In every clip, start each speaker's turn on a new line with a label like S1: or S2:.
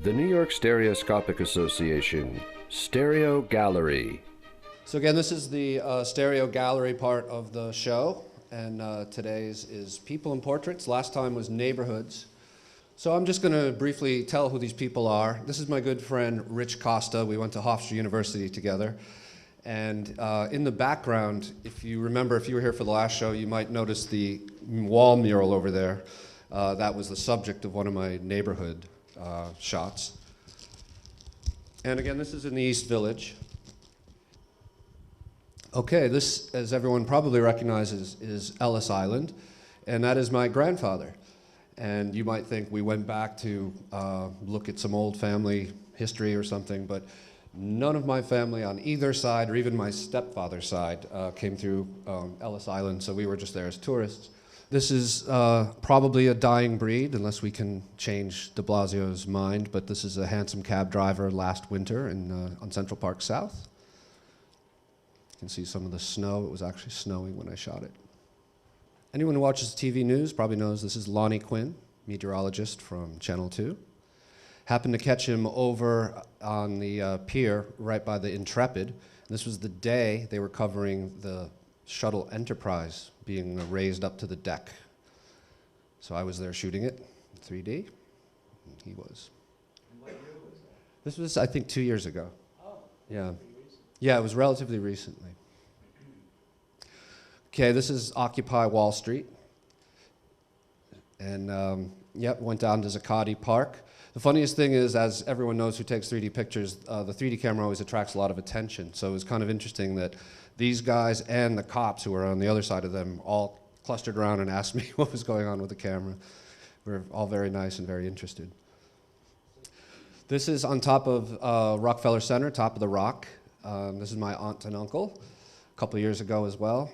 S1: The New York Stereoscopic Association, Stereo Gallery.
S2: So again, this is the stereo gallery part of the show, and today's is people and portraits. Last time was neighborhoods. So I'm just going to briefly tell who these people are. This is my good friend Rich Costa. We went to Hofstra University together. And in the background, if you remember, if you were here for the last show, you might notice the wall mural over there. That was the subject of one of my neighborhood shots. And again, this is in the East Village. Okay, this, as everyone probably recognizes, is Ellis Island, and that is my grandfather. And you might think we went back to look at some old family history or something, but none of my family on either side, or even my stepfather's side, came through Ellis Island, so we were just there as tourists. This is probably a dying breed, unless we can change de Blasio's mind, but this is a handsome cab driver last winter on Central Park South. You can see some of the snow. It was actually snowing when I shot it. Anyone who watches TV news probably knows this is Lonnie Quinn, meteorologist from Channel 2. Happened to catch him over on the pier right by the Intrepid. This was the day they were covering the shuttle Enterprise being raised up to the deck. So I was there shooting it in 3D, and he was. And what year was that? This was, I think, 2 years ago. Oh. Yeah. Yeah, it was relatively recently. Okay, this is Occupy Wall Street. And yep, went down to Zuccotti Park. The funniest thing is, as everyone knows who takes 3D pictures, the 3D camera always attracts a lot of attention. So it was kind of interesting that these guys and the cops who were on the other side of them all clustered around and asked me what was going on with the camera. We were all very nice and very interested. This is on top of Rockefeller Center, top of the rock. This is my aunt and uncle, a couple of years ago as well.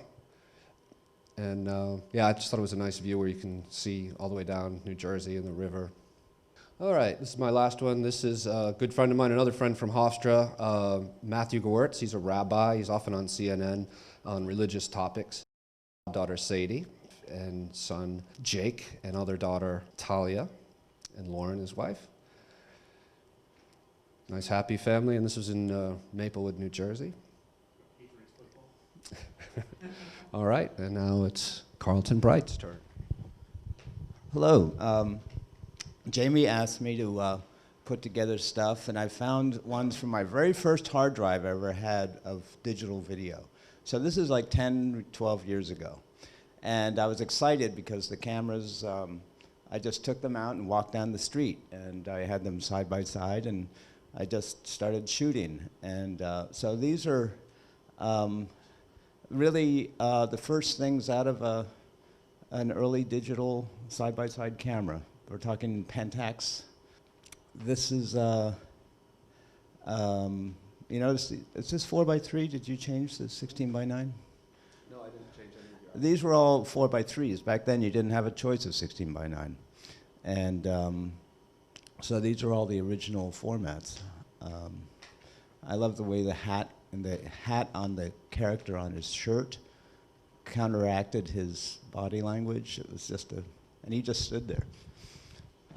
S2: And yeah, I just thought it was a nice view where you can see all the way down New Jersey and the river. All right, this is my last one. This is a good friend of mine, another friend from Hofstra, Matthew Gewirtz. He's a rabbi. He's often on CNN on religious topics. Daughter Sadie and son Jake and other daughter Talia and Lauren, his wife. Nice, happy family, and this was in Maplewood, New Jersey. All right, and now it's Carlton Bright's turn.
S3: Hello. Jamie asked me to put together stuff, and I found ones from my very first hard drive I ever had of digital video. So this is like 10, 12 years ago. And I was excited because the cameras, I just took them out and walked down the street, and I had them side by side, and I just started shooting. And so these are really the first things out of an early digital side-by-side camera. We're talking Pentax. This is, you know, is this 4x3? Did you change the 16:9?
S2: No, I didn't change any.
S3: These were all 4x3s. Back then, you didn't have a choice of 16:9. And so these are all the original formats. I love the way the hat on the character on his shirt counteracted his body language. It was just and he just stood there.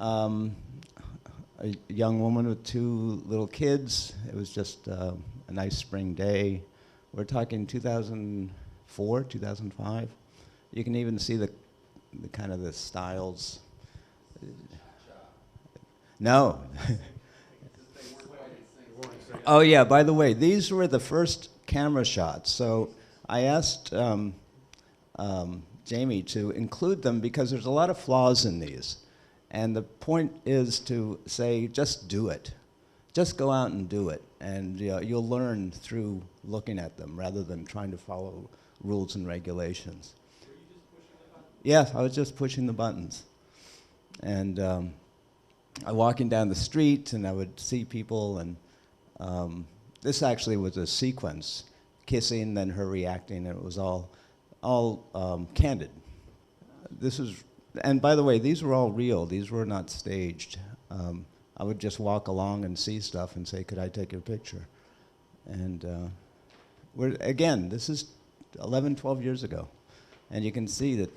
S3: A young woman with two little kids. It was just a nice spring day. We're talking 2004, 2005. You can even see the kind of the styles. No. Oh yeah, by the way, these were the first camera shots. So I asked Jamie to include them because there's a lot of flaws in these. And the point is to say, just do it. Just go out and do it. And you'll learn through looking at them rather than trying to follow rules and regulations. Were you just pushing the buttons? Yes, I was just pushing the buttons. And I walking down the street and I would see people, and this actually was a sequence, kissing, then her reacting, and it was all candid. This is. And by the way, these were all real. These were not staged. I would just walk along and see stuff and say, could I take your picture? And again, this is 11, 12 years ago. And you can see that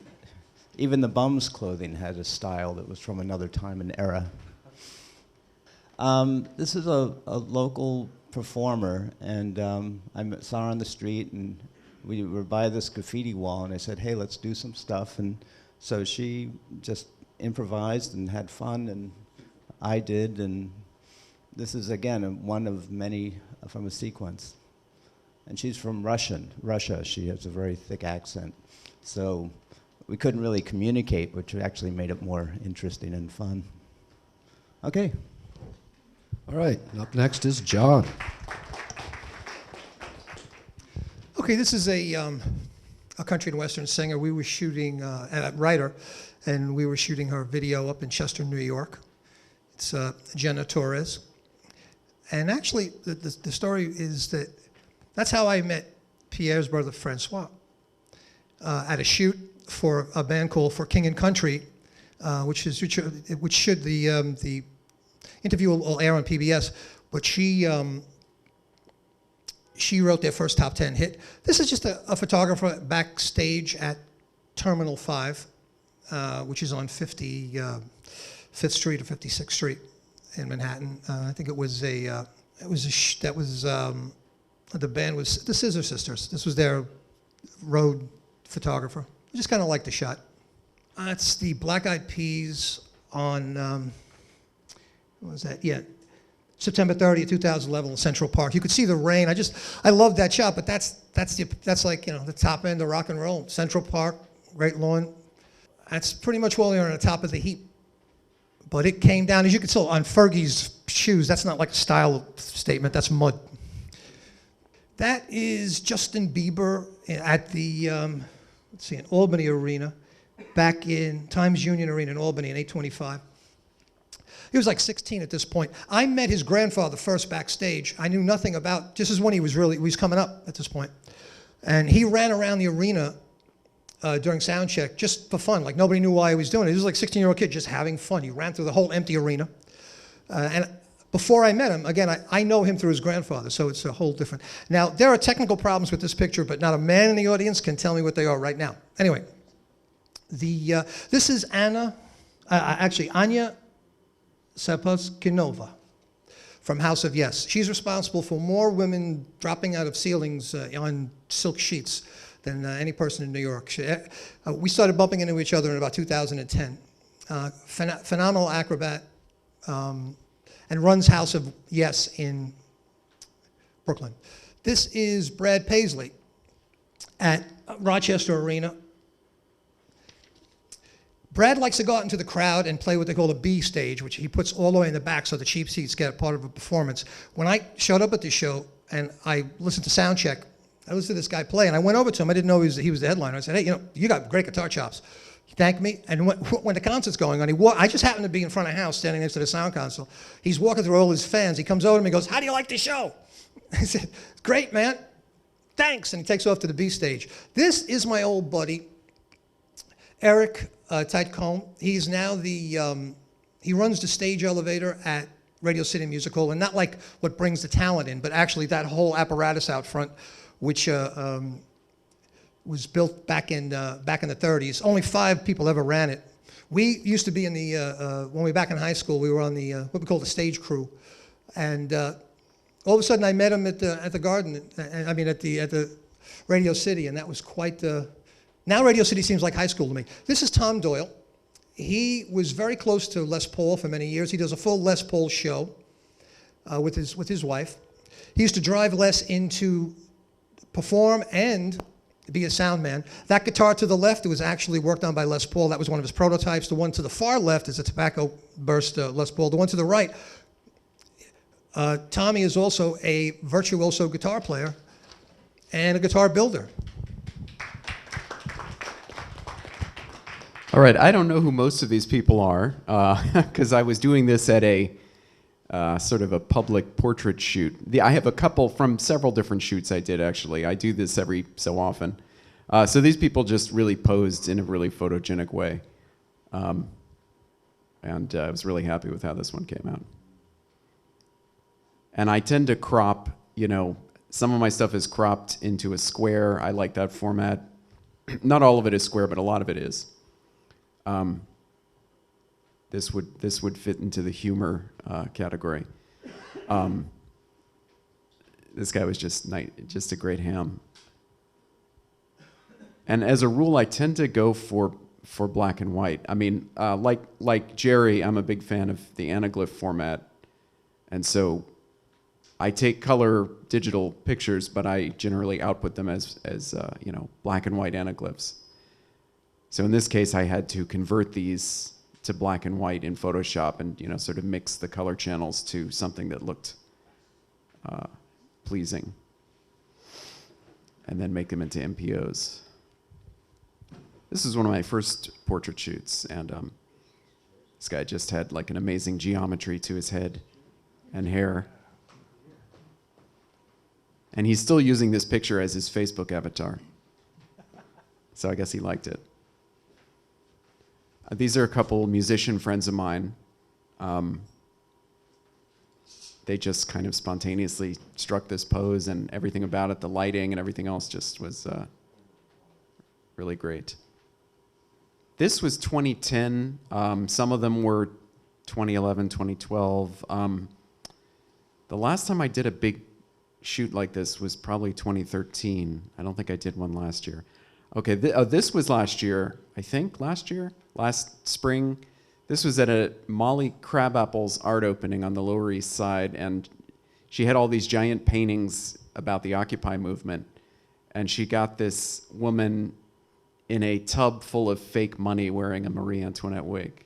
S3: even the bum's clothing had a style that was from another time and era. This is a local performer, and saw her on the street, and we were by this graffiti wall, and I said, hey, let's do some stuff. And so she just improvised and had fun, and I did, and this is, again, one of many from a sequence. And she's from Russia. She has a very thick accent. So we couldn't really communicate, which actually made it more interesting and fun. Okay.
S2: All right, up next is John.
S4: Okay, this is a country and western singer. We were shooting, writer, and we were shooting her video up in Chester, New York. It's Jenna Torres. And actually, the story is that's how I met Pierre's brother, Francois, at a shoot for a band called For King and Country, which should the interview will air on PBS, but she wrote their first top 10 hit. This is just a photographer backstage at Terminal 5, which is on 55th Street or 56th Street in Manhattan. I think the band was the Scissor Sisters. This was their road photographer. I just kind of like the shot. It's the Black Eyed Peas on, what was that? Yeah, September 30th, 2011 in Central Park. You could see the rain. I love that shot, but that's like, the top end of rock and roll. Central Park, Great Lawn. That's pretty much while you're on the top of the heap. But it came down, as you can tell, on Fergie's shoes. That's not like a style statement, that's mud. That is Justin Bieber at the, an Albany Arena, back in Times Union Arena in Albany in 825. He was like 16 at this point. I met his grandfather first backstage. I knew nothing about, this is when he was coming up at this point. And he ran around the arena during sound check just for fun, like nobody knew why he was doing it. He was like a 16-year-old kid just having fun. He ran through the whole empty arena. And before I met him, again, I know him through his grandfather, so it's a whole different. Now, there are technical problems with this picture, but not a man in the audience can tell me what they are right now. Anyway, this is Anya Sapuskinova from House of Yes. She's responsible for more women dropping out of ceilings on silk sheets than any person in New York. We started bumping into each other in about 2010. Phenomenal acrobat, and runs House of Yes in Brooklyn. This is Brad Paisley at Rochester Arena. Brad likes to go out into the crowd and play what they call a B stage, which he puts all the way in the back so the cheap seats get part of a performance. When I showed up at this show and I listened to sound check, I listened to this guy play, and I went over to him. I didn't know he was the headliner. I said, hey, you got great guitar chops. He thanked me, and when the concert's going on, I just happened to be in front of house, standing next to the sound console. He's walking through all his fans. He comes over to me and goes, how do you like the show? I said, great, man. Thanks. And he takes off to the B stage. This is my old buddy, Eric Titecombe. He's now he runs the stage elevator at Radio City Music Hall, and not like what brings the talent in, but actually that whole apparatus out front, which was built back in the 30s. Only 5 people ever ran it. We used to be in the, when we were back in high school, we were on the, what we call the stage crew. And all of a sudden I met him at the Garden, at the Radio City, and that was quite the, now Radio City seems like high school to me. This is Tom Doyle. He was very close to Les Paul for many years. He does a full Les Paul show with his wife. He used to drive Les in to perform and be a sound man. That guitar to the left was actually worked on by Les Paul. That was one of his prototypes. The one to the far left is a tobacco burst Les Paul. The one to the right, Tommy is also a virtuoso guitar player and a guitar builder.
S5: All right, I don't know who most of these people are, because I was doing this at a sort of a public portrait shoot. I have a couple from several different shoots I did, actually. I do this every so often. So these people just really posed in a really photogenic way. And I was really happy with how this one came out. And I tend to crop, some of my stuff is cropped into a square. I like that format. Not all of it is square, but a lot of it is. This would fit into the humor category. This guy was just a great ham. And as a rule, I tend to go for black and white. I mean, like Jerry, I'm a big fan of the anaglyph format, and so I take color digital pictures, but I generally output them as black and white anaglyphs. So in this case, I had to convert these to black and white in Photoshop, and sort of mix the color channels to something that looked pleasing, and then make them into MPOs. This is one of my first portrait shoots, and this guy just had like an amazing geometry to his head and hair. And he's still using this picture as his Facebook avatar. So I guess he liked it. These are a couple musician friends of mine. They just kind of spontaneously struck this pose, and everything about it, the lighting and everything else, just was really great. This was 2010. Some of them were 2011, 2012. The last time I did a big shoot like this was probably 2013. I don't think I did one last year. Okay, this was last year, I think, last spring. This was at a Molly Crabapple's art opening on the Lower East Side, and she had all these giant paintings about the Occupy movement, and she got this woman in a tub full of fake money wearing a Marie Antoinette wig.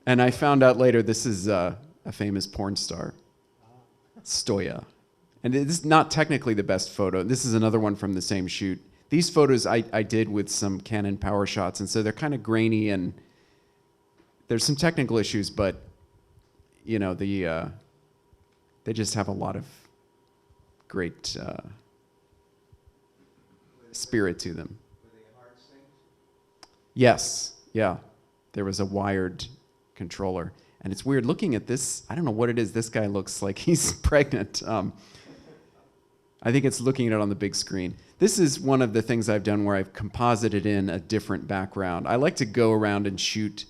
S5: And I found out later this is a famous porn star, Stoya. And it's not technically the best photo. This is another one from the same shoot. These photos I did with some Canon power shots, and so they're kind of grainy, and there's some technical issues, but they just have a lot of great spirit to them.
S3: Were they hard synced?
S5: Yes, yeah. There was a wired controller. And it's weird looking at this. I don't know what it is. This guy looks like he's pregnant. I think it's looking at it on the big screen. This is one of the things I've done where I've composited in a different background. I like to go around and shoot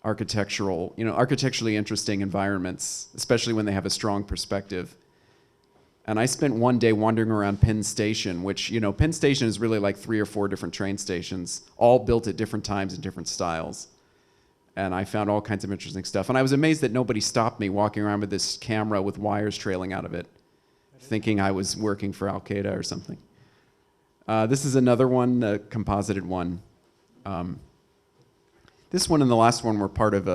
S5: architecturally interesting environments, especially when they have a strong perspective. And I spent one day wandering around Penn Station, which, Penn Station is really like 3 or 4 different train stations, all built at different times in different styles. And I found all kinds of interesting stuff. And I was amazed that nobody stopped me walking around with this camera with wires trailing out of it, thinking I was working for Al Qaeda or something. This is another one, a composited one. This one and the last one were part of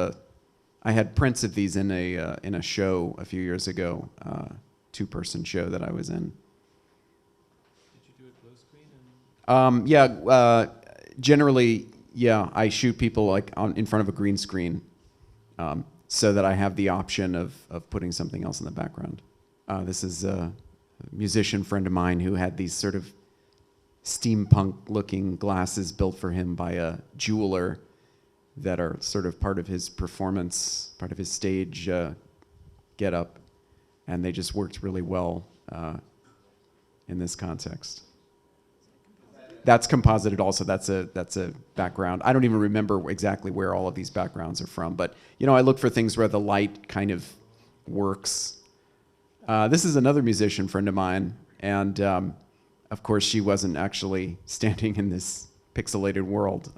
S5: I had prints of these in a show a few years ago, 2-person show that I was in.
S6: Did you do it close screen?
S5: Generally, yeah, I shoot people like in front of a green screen, so that I have the option of putting something else in the background. This is a musician friend of mine who had these sort of steampunk-looking glasses built for him by a jeweler that are sort of part of his performance, part of his stage get-up, and they just worked really well in this context. That's composited also. That's a background. I don't even remember exactly where all of these backgrounds are from, but I look for things where the light kind of works. This is another musician friend of mine, and of course she wasn't actually standing in this pixelated world.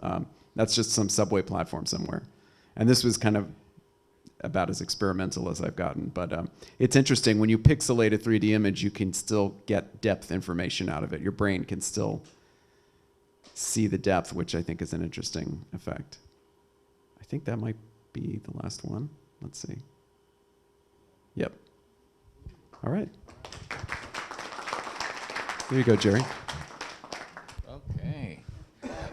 S5: That's just some subway platform somewhere. And this was kind of about as experimental as I've gotten. But it's interesting, when you pixelate a 3D image, you can still get depth information out of it. Your brain can still see the depth, which I think is an interesting effect. I think that might be the last one. Let's see. Yep. All right. There you go, Jerry.
S6: Okay.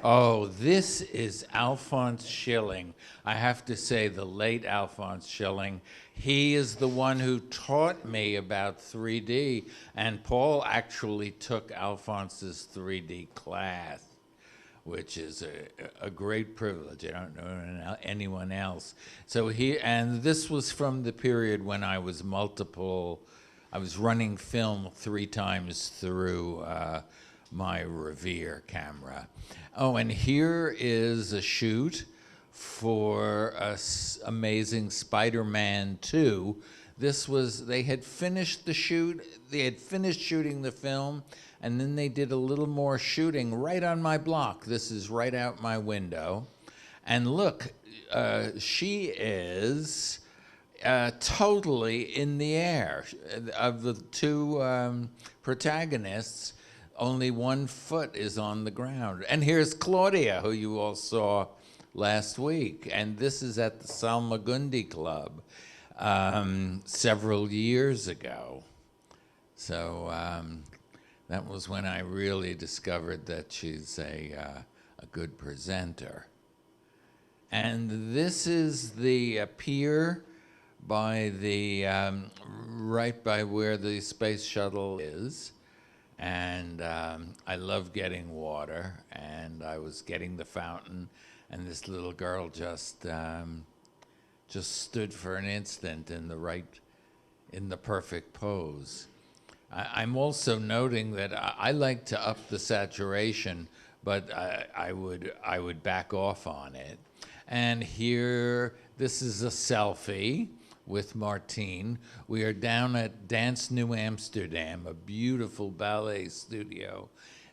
S6: Oh, this is Alphonse Schilling. I have to say, the late Alphonse Schilling. He is the one who taught me about 3D, and Paul actually took Alphonse's 3D class, which is a great privilege. I don't know anyone else. So and this was from the period when I was running film 3 times through my Revere camera. Oh, and here is a shoot for Amazing Spider-Man 2 they had finished the shoot, they had finished shooting the film, and then they did a little more shooting right on my block. This is right out my window. And look, she is totally in the air. Of the two protagonists, only 1 foot is on the ground. And here's Claudia, who you all saw last week. And this is at the Salmagundi Club several years ago. So that was when I really discovered that she's a good presenter. And this is the pier by the right by where the space shuttle is. And I love getting water, and I was getting the fountain, and this little girl just stood for an instant in the perfect pose. I'm also noting that I like to up the saturation, but I would back off on it. And here, this is a selfie with Martine. We are down at Dance New Amsterdam, a beautiful ballet studio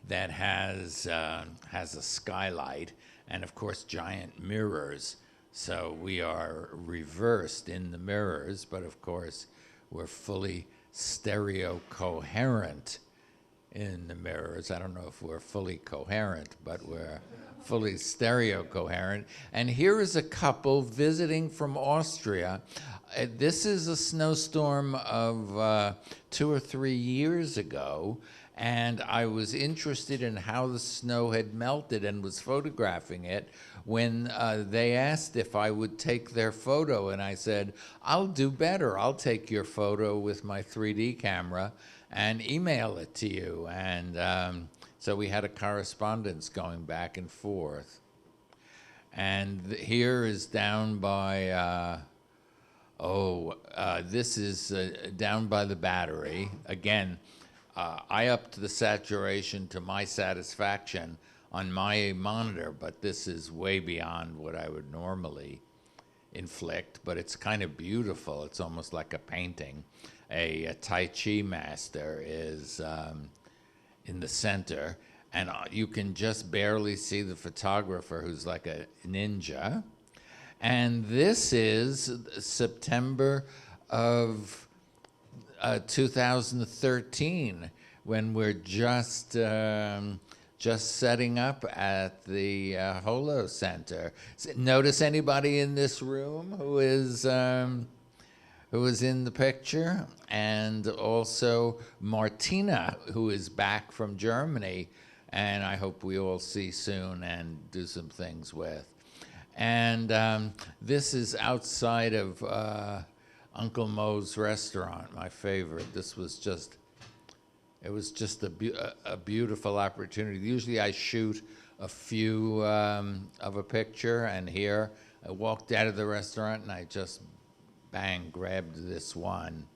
S6: that has a skylight and, of course, giant mirrors. So we are reversed in the mirrors, but of course, we're fully stereo coherent in the mirrors. I don't know if we're fully coherent, but we're fully stereo coherent. And here is a couple visiting from Austria. This is a snowstorm of 2 or 3 years ago, and I was interested in how the snow had melted and was photographing it when they asked if I would take their photo, and I said, I'll do better. I'll take your photo with my 3D camera and email it to you. And so we had a correspondence going back and forth. And here is down by, this is down by the Battery. Again, I upped the saturation to my satisfaction on my monitor, but this is way beyond what I would normally inflict, but it's kind of beautiful. It's almost like a painting. A Tai Chi master is in the center, and you can just barely see the photographer, who's like a ninja. And this is September of 2013, when we're just setting up at the Holo Center. Notice anybody in this room who is in the picture? And also Martina, who is back from Germany, and I hope we all see soon and do some things with. And this is outside of Uncle Mo's restaurant, my favorite. This was just, it was just a beautiful opportunity. Usually I shoot a few of a picture, and here I walked out of the restaurant and I just, bang, grabbed this one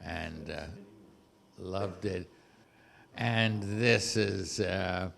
S6: and loved it. And this is a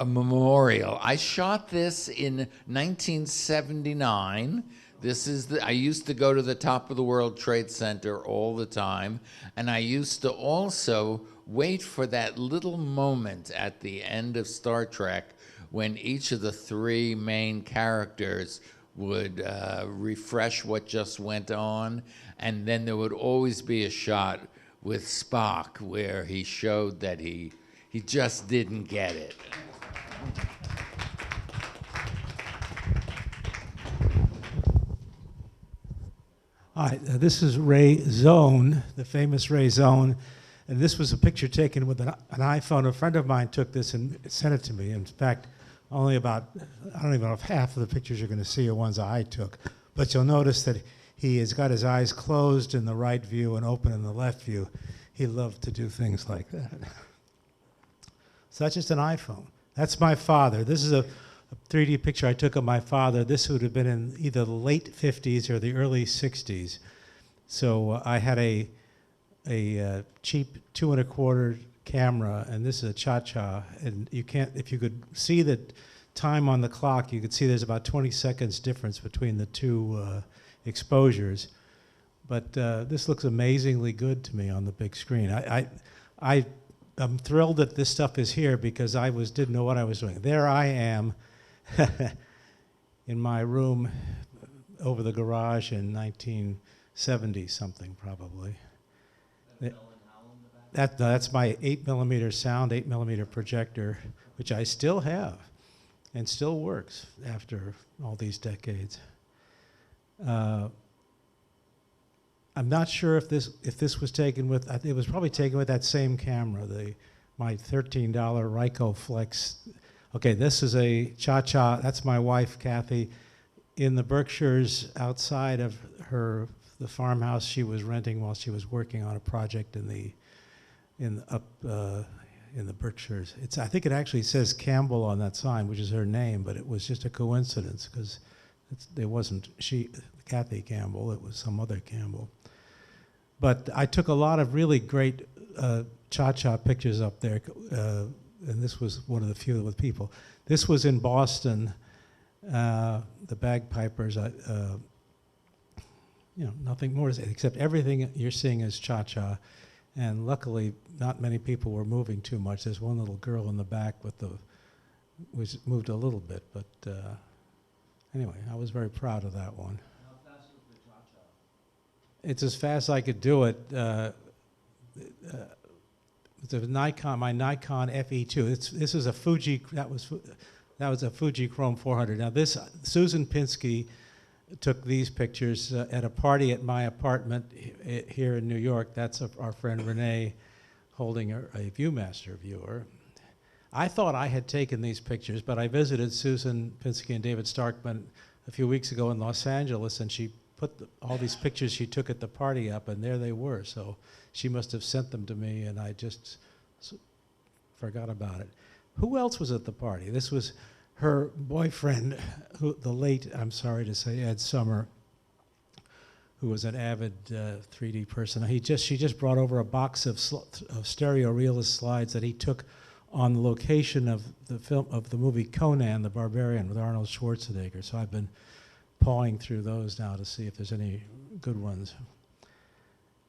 S6: memorial. I shot this in 1979. This is I used to go to the top of the World Trade Center all the time, and I used to also wait for that little moment at the end of Star Trek when each of the 3 main characters would refresh what just went on, and then there would always be a shot with Spock where he showed that he just didn't get it.
S7: Hi, this is Ray Zone, the famous Ray Zone, and this was a picture taken with an iPhone. A friend of mine took this and sent it to me. In fact, only about, I don't even know if half of the pictures you're going to see are ones I took, but you'll notice that he has got his eyes closed in the right view and open in the left view. He loved to do things like that. So that's just an iPhone. That's my father. This is a 3D picture I took of my father. This would have been in either the late 50s or the early 60s. So I had a cheap 2 1/4 camera, and this is a cha-cha. And you can't, if you could see the time on the clock, you could see there's about 20 seconds difference between the two exposures. But this looks amazingly good to me on the big screen. I'm thrilled that this stuff is here because didn't know what I was doing. There I am in my room over the garage in 1970 something probably. That's my 8mm sound, 8mm projector, which I still have and still works after all these decades. I'm not sure if this was taken with, it was probably taken with that same camera, my $13 Ryko Flex. Okay, this is a Cha-Cha, that's my wife, Kathy, in the Berkshires outside of the farmhouse she was renting while she was working on a project in the Berkshires. I think it actually says Campbell on that sign, which is her name, but it was just a coincidence because it wasn't Kathy Campbell, it was some other Campbell. But I took a lot of really great Cha-Cha pictures up there, and this was one of the few with people. This was in Boston, the bagpipers, nothing more to say, except everything you're seeing is Cha-Cha. And luckily, not many people were moving too much. There's one little girl in the back which moved a little bit, but anyway, I was very proud of that one. It's as fast as I could do it. The Nikon, my Nikon FE2. This is a Fuji. That was a Fuji Chrome 400. Now Susan Pinsky took these pictures at a party at my apartment here in New York. That's our friend Renee holding a Viewmaster viewer. I thought I had taken these pictures, but I visited Susan Pinsky and David Starkman a few weeks ago in Los Angeles, and she put all these pictures she took at the party up, and there they were. So she must have sent them to me, and I just forgot about it. Who else was at the party? This was her boyfriend, the late, I'm sorry to say, Ed Summer, who was an avid 3D person. She just brought over a box of stereo realist slides that he took on the location of the movie Conan the Barbarian with Arnold Schwarzenegger. So I've been pawing through those now to see if there's any good ones.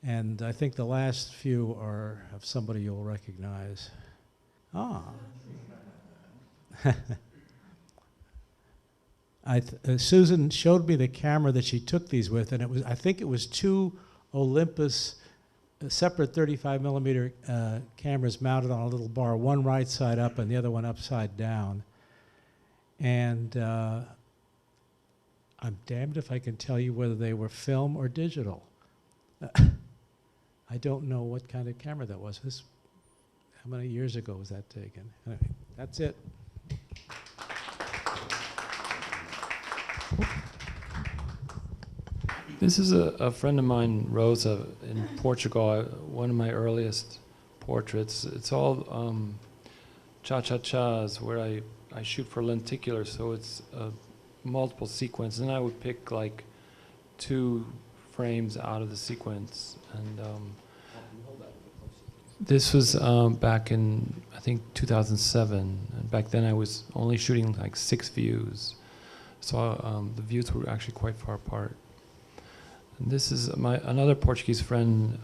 S7: And I think the last few are of somebody you'll recognize. Susan showed me the camera that she took these with, and I think it was two Olympus separate 35mm cameras mounted on a little bar, one right side up and the other one upside down. And I'm damned if I can tell you whether they were film or digital. I don't know what kind of camera that was. How many years ago was that taken? Anyway, that's it.
S8: This is a friend of mine, Rosa, in Portugal, one of my earliest portraits. It's all cha-cha-chas where I shoot for lenticular, so it's multiple sequence. And I would pick like 2 frames out of the sequence. And this was back in, I think, 2007. And back then I was only shooting like 6 views. So the views were actually quite far apart. And this is another Portuguese friend,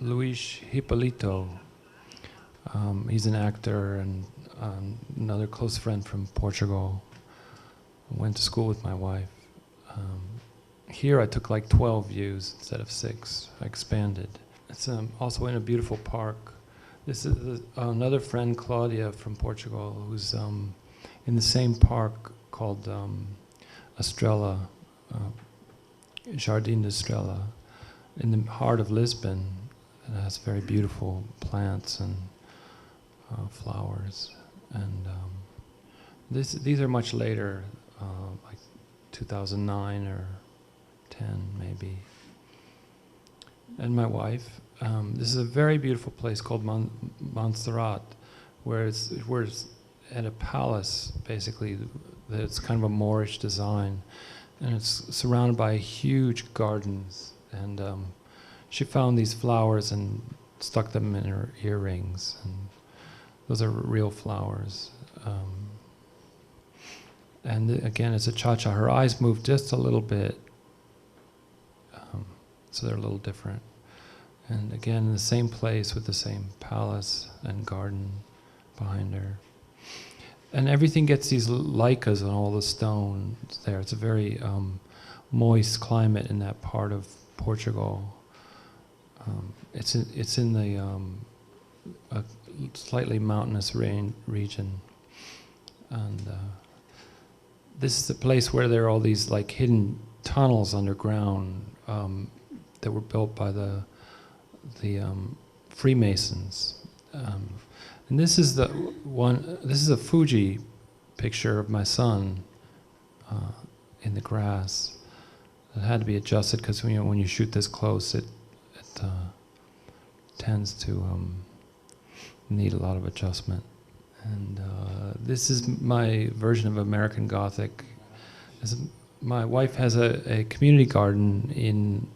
S8: Luis Hipólito. He's an actor and another close friend from Portugal. Went to school with my wife. Here I took like 12 views instead of 6. I expanded. It's also in a beautiful park. This is another friend, Claudia, from Portugal, who's in the same park called Estrela, Jardim de Estrela, in the heart of Lisbon. It has very beautiful plants and flowers. And these are much later, like 2009 or 10 maybe. And my wife. This is a very beautiful place called Montserrat, where it's at a palace, basically. It's kind of a Moorish design, and it's surrounded by huge gardens. And she found these flowers and stuck them in her earrings, and those are real flowers. And again, it's a cha-cha. Her eyes move just a little bit. so they're a little different. And again, in the same place with the same palace and garden behind her. And everything gets these licas on all the stones there. It's a very moist climate in that part of Portugal. It's in the a slightly mountainous region, and this is the place where there are all these like hidden tunnels underground that were built by the Freemasons. And this is the one. This is a Fuji picture of my son in the grass. It had to be adjusted because when you shoot this close, it tends to need a lot of adjustment. And this is my version of American Gothic. My wife has a community garden in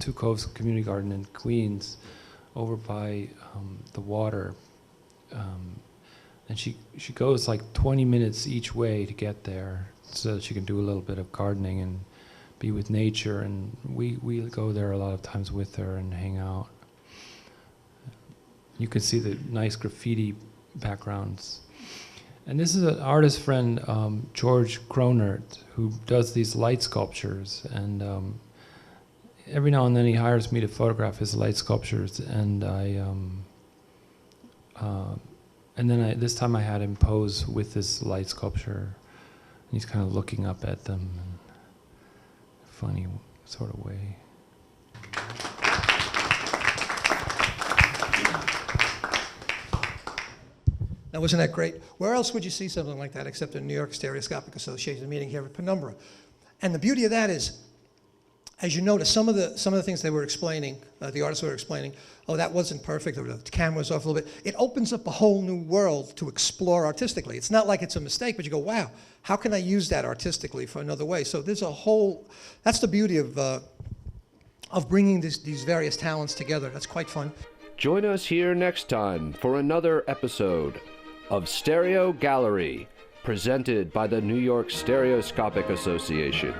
S8: Two Coves Community Garden in Queens, over by the water, and she goes like 20 minutes each way to get there so that she can do a little bit of gardening and be with nature, and we go there a lot of times with her and hang out. You can see the nice graffiti backgrounds. And this is an artist friend, George Gronert, who does these light sculptures, and every now and then he hires me to photograph his light sculptures, and this time I had him pose with this light sculpture, and he's kind of looking up at them in a funny sort of way.
S4: Now, wasn't that great? Where else would you see something like that except the New York Stereoscopic Association meeting here at Penumbra? And the beauty of that is, as you notice, some of the things they were explaining, the artists were explaining, oh, that wasn't perfect, or the camera was off a little bit. It opens up a whole new world to explore artistically. It's not like it's a mistake, but you go, wow, how can I use that artistically for another way? So there's a whole, that's the beauty of bringing these various talents together. That's quite fun.
S1: Join us here next time for another episode of Stereo Gallery, presented by the New York Stereoscopic Association.